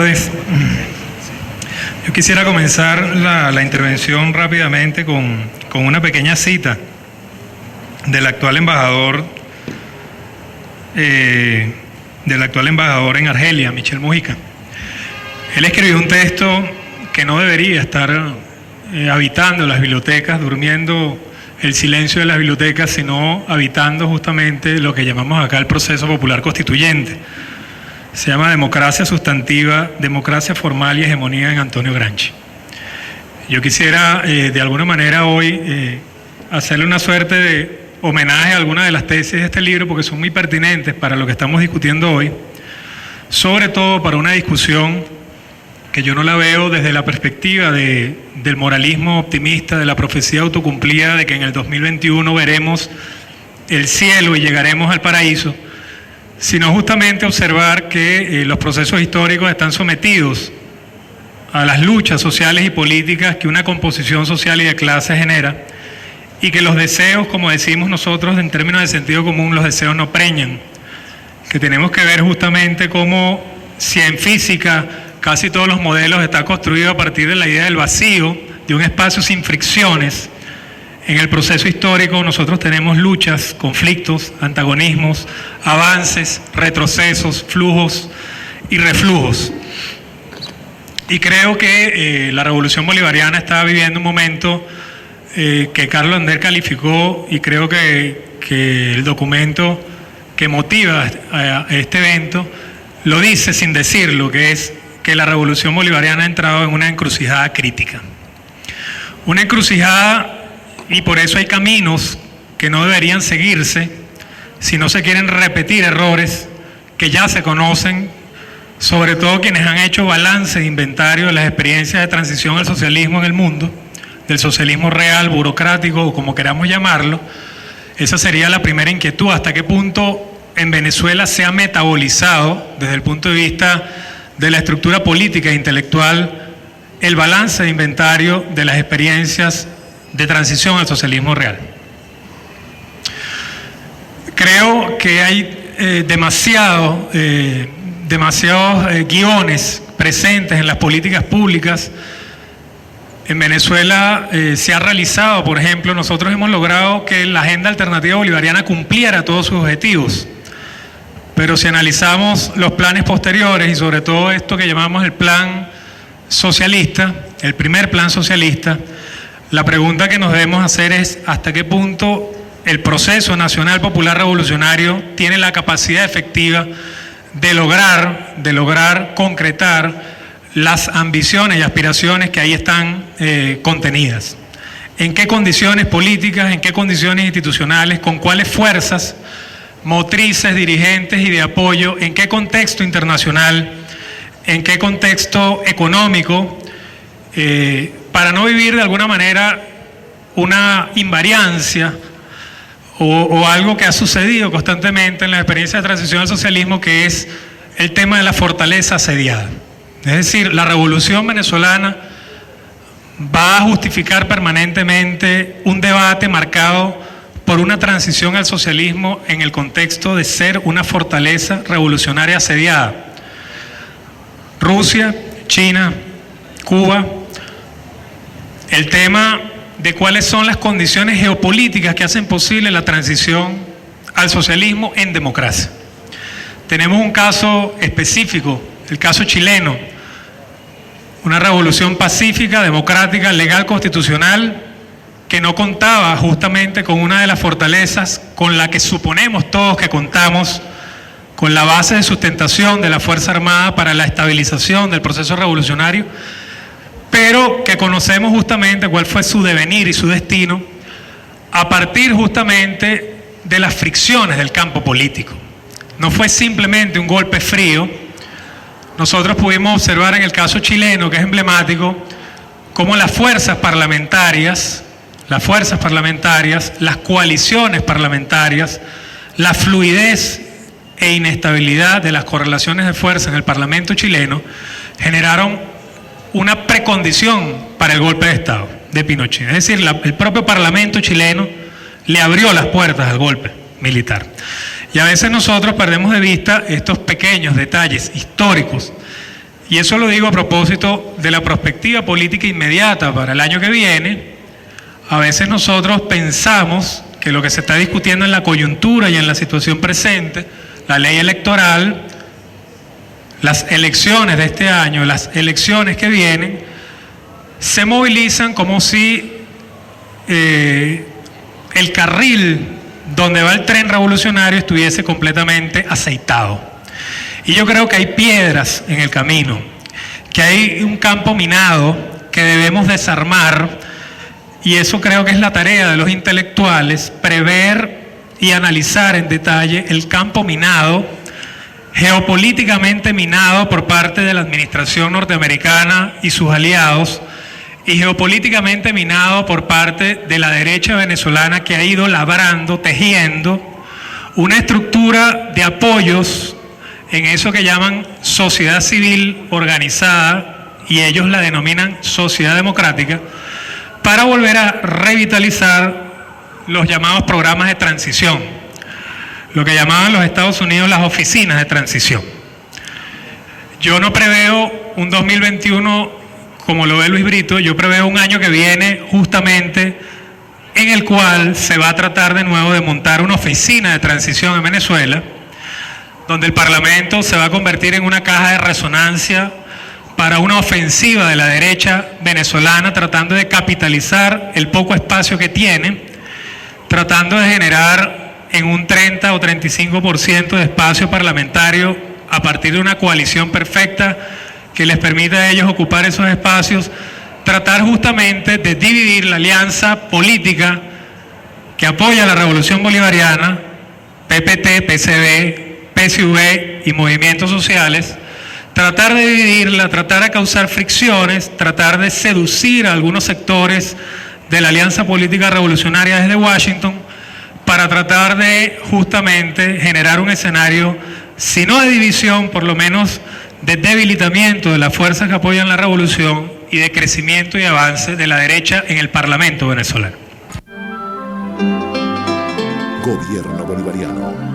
tardes. Yo quisiera comenzar la intervención rápidamente con una pequeña cita del actual embajador en Argelia, Michel Mujica. Él escribió un texto que no debería estar habitando las bibliotecas, durmiendo el silencio de las bibliotecas, sino habitando justamente lo que llamamos acá el proceso popular constituyente. Se llama Democracia Sustantiva, Democracia Formal y Hegemonía en Antonio Gramsci. Yo quisiera de alguna manera hoy hacerle una suerte de homenaje a algunas de las tesis de este libro, porque son muy pertinentes para lo que estamos discutiendo hoy, sobre todo para una discusión que yo no la veo desde la perspectiva del moralismo optimista, de la profecía autocumplida de que en el 2021 veremos el cielo y llegaremos al paraíso, sino justamente observar que los procesos históricos están sometidos a las luchas sociales y políticas que una composición social y de clase genera, y que los deseos, como decimos nosotros en términos de sentido común, los deseos no preñan, que tenemos que ver justamente cómo, si en física casi todos los modelos están construidos a partir de la idea del vacío, de un espacio sin fricciones, en el proceso histórico nosotros tenemos luchas, conflictos, antagonismos, avances, retrocesos, flujos y reflujos. Y creo que la revolución bolivariana está viviendo un momento que Carlos Ander calificó, y creo que el documento que motiva a este evento lo dice sin decirlo, que es que la revolución bolivariana ha entrado en una encrucijada crítica. Una encrucijada. Y por eso hay caminos que no deberían seguirse si no se quieren repetir errores que ya se conocen, sobre todo quienes han hecho balance de inventario de las experiencias de transición al socialismo en el mundo, del socialismo real, burocrático o como queramos llamarlo. Esa sería la primera inquietud: hasta qué punto en Venezuela se ha metabolizado desde el punto de vista de la estructura política e intelectual el balance de inventario de las experiencias de transición al socialismo real. Creo que hay demasiados guiones presentes en las políticas públicas. En Venezuela se ha realizado, por ejemplo, nosotros hemos logrado que la agenda alternativa bolivariana cumpliera todos sus objetivos, pero si analizamos los planes posteriores y sobre todo esto que llamamos el plan socialista, el primer plan socialista, la pregunta que nos debemos hacer es hasta qué punto el proceso nacional popular revolucionario tiene la capacidad efectiva de lograr concretar las ambiciones y aspiraciones que ahí están contenidas. ¿En qué condiciones políticas, en qué condiciones institucionales, con cuáles fuerzas motrices, dirigentes y de apoyo, en qué contexto internacional, en qué contexto económico, para no vivir de alguna manera una invariancia o algo que ha sucedido constantemente en la experiencia de transición al socialismo, que es el tema de la fortaleza asediada? Es decir, la revolución venezolana va a justificar permanentemente un debate marcado por una transición al socialismo en el contexto de ser una fortaleza revolucionaria asediada. Rusia, China, Cuba. El tema de cuáles son las condiciones geopolíticas que hacen posible la transición al socialismo en democracia. Tenemos un caso específico, el caso chileno, una revolución pacífica, democrática, legal, constitucional, que no contaba justamente con una de las fortalezas con la que suponemos todos que contamos, con la base de sustentación de la Fuerza Armada para la estabilización del proceso revolucionario, pero que conocemos justamente cuál fue su devenir y su destino a partir justamente de las fricciones del campo político. No fue simplemente un golpe frío. Nosotros pudimos observar en el caso chileno, que es emblemático, cómo las fuerzas parlamentarias, las coaliciones parlamentarias, la fluidez e inestabilidad de las correlaciones de fuerza en el Parlamento chileno generaron una precondición para el golpe de Estado de Pinochet. Es decir, el propio Parlamento chileno le abrió las puertas al golpe militar. Y a veces nosotros perdemos de vista estos pequeños detalles históricos Y eso lo digo a propósito de la perspectiva política inmediata para el año que viene. A veces nosotros pensamos que lo que se está discutiendo en la coyuntura y en la situación presente, la ley electoral, las elecciones de este año, las elecciones que vienen, se movilizan como si el carril donde va el tren revolucionario estuviese completamente aceitado. Y yo creo que hay piedras en el camino, que hay un campo minado que debemos desarmar, y eso creo que es la tarea de los intelectuales, prever y analizar en detalle el campo minado, geopolíticamente minado por parte de la administración norteamericana y sus aliados, y geopolíticamente minado por parte de la derecha venezolana, que ha ido labrando, tejiendo una estructura de apoyos en eso que llaman sociedad civil organizada, y ellos la denominan sociedad democrática, para volver a revitalizar los llamados programas de transición, lo que llamaban los Estados Unidos las oficinas de transición. Yo no preveo un 2021 como lo ve Luis Brito, yo preveo un año que viene justamente en el cual se va a tratar de nuevo de montar una oficina de transición en Venezuela, donde el Parlamento se va a convertir en una caja de resonancia para una ofensiva de la derecha venezolana, tratando de capitalizar el poco espacio que tiene, tratando de generar en un 30 o 35% de espacio parlamentario a partir de una coalición perfecta que les permita a ellos ocupar esos espacios, tratar justamente de dividir la alianza política que apoya la revolución bolivariana, PPT, PCB, PSV y movimientos sociales, tratar de dividirla, tratar de causar fricciones, tratar de seducir a algunos sectores de la alianza política revolucionaria desde Washington, para tratar de justamente generar un escenario, si no de división, por lo menos de debilitamiento de las fuerzas que apoyan la revolución y de crecimiento y avance de la derecha en el Parlamento venezolano. Gobierno bolivariano.